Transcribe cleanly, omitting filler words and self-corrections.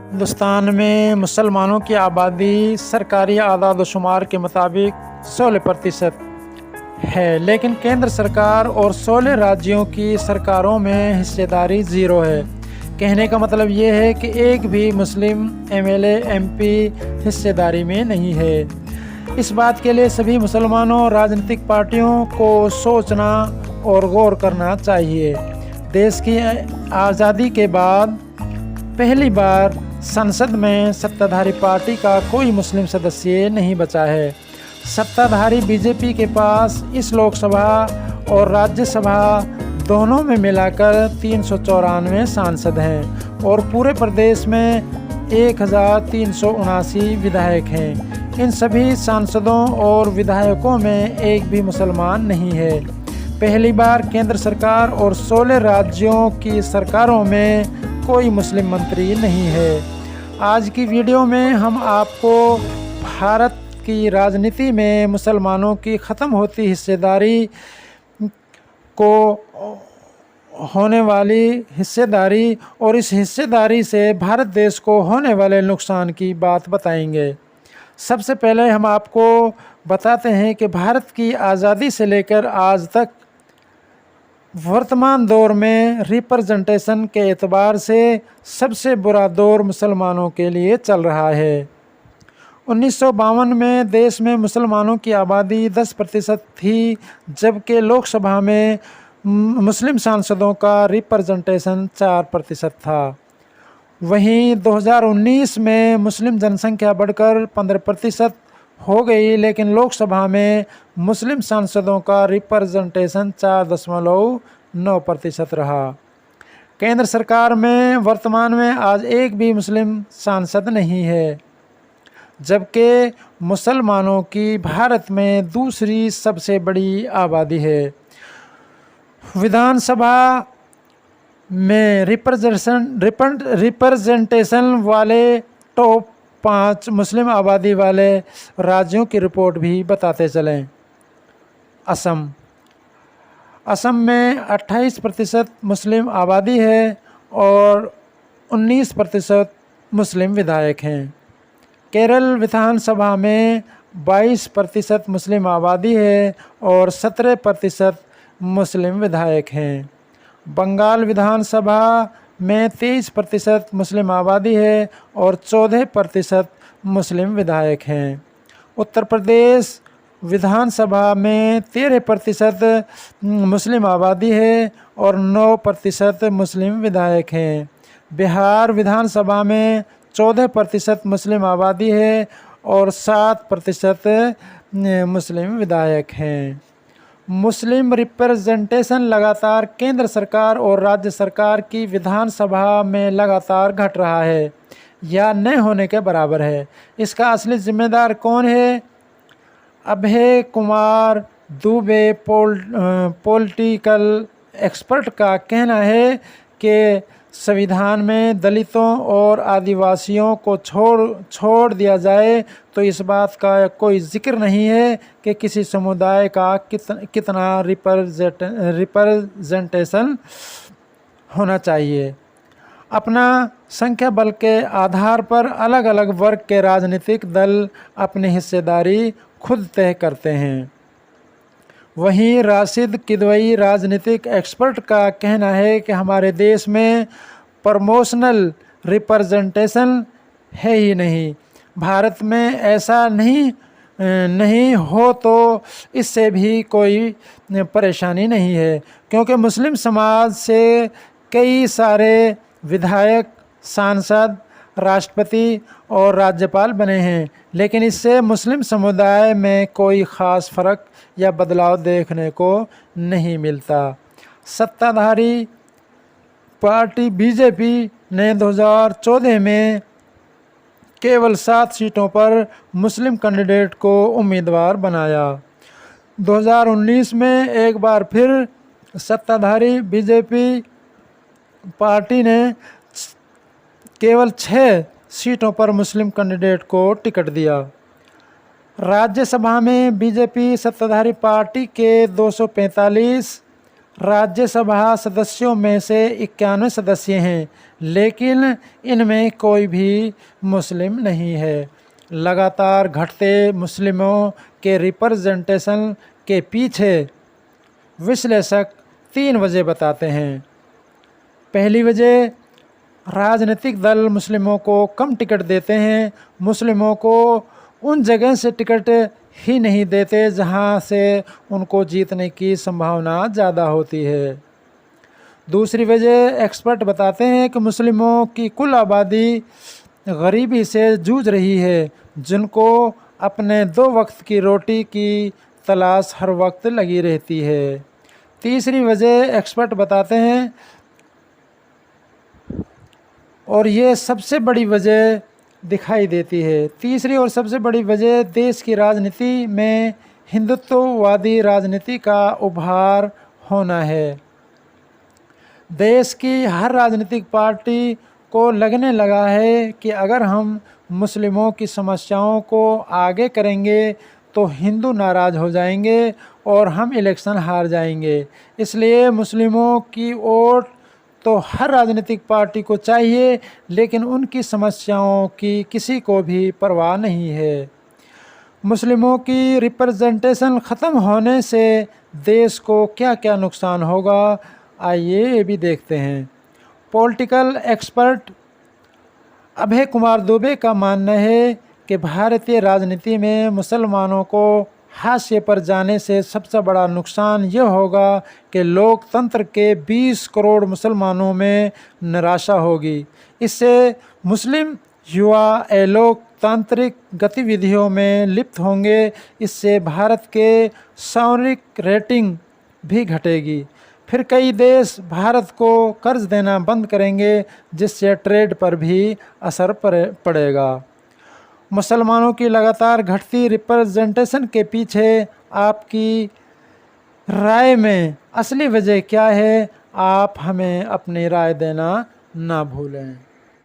हिंदुस्तान में मुसलमानों की आबादी सरकारी आदाद-ओ-शुमार के मुताबिक 16% है, लेकिन केंद्र सरकार और 16 राज्यों की सरकारों में हिस्सेदारी ज़ीरो है। कहने का मतलब ये है कि एक भी मुस्लिम एमएलए एमपी हिस्सेदारी में नहीं है। इस बात के लिए सभी मुसलमानों और राजनीतिक पार्टियों को सोचना और गौर करना चाहिए। देश की आज़ादी के बाद पहली बार संसद में सत्ताधारी पार्टी का कोई मुस्लिम सदस्य नहीं बचा है। सत्ताधारी बीजेपी के पास इस लोकसभा और राज्यसभा दोनों में मिलाकर 394 सांसद हैं और पूरे प्रदेश में 1379 विधायक हैं। इन सभी सांसदों और विधायकों में एक भी मुसलमान नहीं है। पहली बार केंद्र सरकार और 16 राज्यों की सरकारों में कोई मुस्लिम मंत्री नहीं है। आज की वीडियो में हम आपको भारत की राजनीति में मुसलमानों की ख़त्म होती हिस्सेदारी को होने वाली हिस्सेदारी और इस हिस्सेदारी से भारत देश को होने वाले नुकसान की बात बताएंगे। सबसे पहले हम आपको बताते हैं कि भारत की आज़ादी से लेकर आज तक वर्तमान दौर में रिप्रेजेंटेशन के एतबार से सबसे बुरा दौर मुसलमानों के लिए चल रहा है। 1952 में देश में मुसलमानों की आबादी 10% थी, जबकि लोकसभा में मुस्लिम सांसदों का रिप्रेजेंटेशन 4% था। वहीं 2019 में मुस्लिम जनसंख्या बढ़कर 15% हो गई, लेकिन लोकसभा में मुस्लिम सांसदों का रिप्रेजेंटेशन 4.9% रहा। केंद्र सरकार में वर्तमान में आज एक भी मुस्लिम सांसद नहीं है, जबकि मुसलमानों की भारत में दूसरी सबसे बड़ी आबादी है। विधानसभा में रिप्रेजेंटेशन वाले टॉप 5 मुस्लिम आबादी वाले राज्यों की रिपोर्ट भी बताते चलें। असम में 28% मुस्लिम आबादी है और 19% मुस्लिम विधायक हैं। केरल विधानसभा में 22% मुस्लिम आबादी है और 17% मुस्लिम विधायक हैं। बंगाल विधानसभा में 23% मुस्लिम आबादी है और 14% मुस्लिम विधायक हैं। उत्तर प्रदेश विधानसभा में 13% मुस्लिम आबादी है और 9% मुस्लिम विधायक हैं। बिहार विधानसभा में 14% मुस्लिम आबादी है और 7% मुस्लिम विधायक हैं। मुस्लिम रिप्रेजेंटेशन लगातार केंद्र सरकार और राज्य सरकार की विधानसभा में लगातार घट रहा है या न होने के बराबर है। इसका असली जिम्मेदार कौन है? अभय कुमार दुबे पॉलिटिकल एक्सपर्ट का कहना है कि संविधान में दलितों और आदिवासियों को छोड़ दिया जाए तो इस बात का कोई जिक्र नहीं है कि किसी समुदाय का कितना रिप्रेजेंटेशन होना चाहिए। अपना संख्या बल के आधार पर अलग अलग वर्ग के राजनीतिक दल अपनी हिस्सेदारी खुद तय करते हैं। वहीं राशिद किदवई राजनीतिक एक्सपर्ट का कहना है कि हमारे देश में प्रमोशनल रिप्रेजेंटेशन है ही नहीं। भारत में ऐसा नहीं हो तो इससे भी कोई परेशानी नहीं है, क्योंकि मुस्लिम समाज से कई सारे विधायक, सांसद, राष्ट्रपति और राज्यपाल बने हैं, लेकिन इससे मुस्लिम समुदाय में कोई ख़ास फ़र्क या बदलाव देखने को नहीं मिलता। सत्ताधारी पार्टी बीजेपी ने 2014 में केवल 7 सीटों पर मुस्लिम कैंडिडेट को उम्मीदवार बनाया। 2019 में एक बार फिर सत्ताधारी बीजेपी पार्टी ने केवल 6 सीटों पर मुस्लिम कैंडिडेट को टिकट दिया। राज्यसभा में बीजेपी सत्ताधारी पार्टी के 245 राज्यसभा सदस्यों में से 91 सदस्य हैं, लेकिन इनमें कोई भी मुस्लिम नहीं है। लगातार घटते मुस्लिमों के रिप्रेजेंटेशन के पीछे विश्लेषक 3 वजह बताते हैं। पहली वजह, राजनीतिक दल मुस्लिमों को कम टिकट देते हैं। मुस्लिमों को उन जगह से टिकट ही नहीं देते जहां से उनको जीतने की संभावना ज़्यादा होती है। दूसरी वजह, एक्सपर्ट बताते हैं कि मुस्लिमों की कुल आबादी गरीबी से जूझ रही है, जिनको अपने 2 वक्त की रोटी की तलाश हर वक्त लगी रहती है। तीसरी वजह एक्सपर्ट बताते हैं, और ये सबसे बड़ी वजह दिखाई देती है। तीसरी और सबसे बड़ी वजह देश की राजनीति में हिंदुत्ववादी राजनीति का उभार होना है। देश की हर राजनीतिक पार्टी को लगने लगा है कि अगर हम मुस्लिमों की समस्याओं को आगे करेंगे तो हिंदू नाराज़ हो जाएंगे और हम इलेक्शन हार जाएंगे। इसलिए मुस्लिमों की वोट तो हर राजनीतिक पार्टी को चाहिए, लेकिन उनकी समस्याओं की किसी को भी परवाह नहीं है। मुस्लिमों की रिप्रेजेंटेशन ख़त्म होने से देश को क्या क्या नुकसान होगा, आइए ये भी देखते हैं। पॉलिटिकल एक्सपर्ट अभय कुमार दुबे का मानना है कि भारतीय राजनीति में मुसलमानों को हाशिए पर जाने से सबसे बड़ा नुकसान यह होगा कि लोकतंत्र के 20 करोड़ मुसलमानों में निराशा होगी। इससे मुस्लिम युवा अलोकतांत्रिक गतिविधियों में लिप्त होंगे। इससे भारत के सामरिक रेटिंग भी घटेगी। फिर कई देश भारत को कर्ज देना बंद करेंगे, जिससे ट्रेड पर भी असर पड़ेगा। मुसलमानों की लगातार घटती रिप्रेजेंटेशन के पीछे आपकी राय में असली वजह क्या है? आप हमें अपनी राय देना ना भूलें।